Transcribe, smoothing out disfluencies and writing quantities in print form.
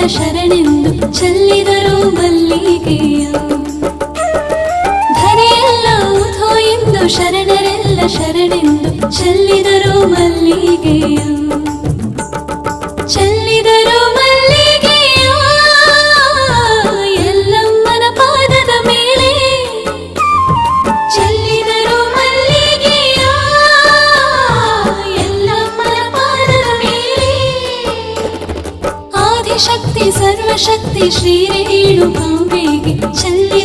ಶರಣೆಂದು ಚೆಲ್ಲಿದರು ಮಲ್ಲಿಗೆಯ ಧರೆಯೆಲ್ಲ ಉಧೋ ಎಂದು ಶರಣರೆಲ್ಲ ಶರಣೆಂದು ಚೆಲ್ಲಿದರು ಮಲ್ಲಿಗೆಯ ಚೆಲ್ಲಿದರು ಮಲ್ಲಿಗೆಯ ಎಲ್ಲಮ್ಮನ ಪಾದದ ಮೇಲೆ ಚೆಲ್ಲಿದರು ಮಲ್ಲಿಗೆಯ ಎಲ್ಲಮ್ಮನ ಪಾದದ ಮೇಲೆ ಆದಿಶಕ್ತಿ ಸರ್ವಶಕ್ತಿ ಶ್ರೀ ರೇಣುಕಾಂಬೆಗೆ ಚೆಲ್ಲಿ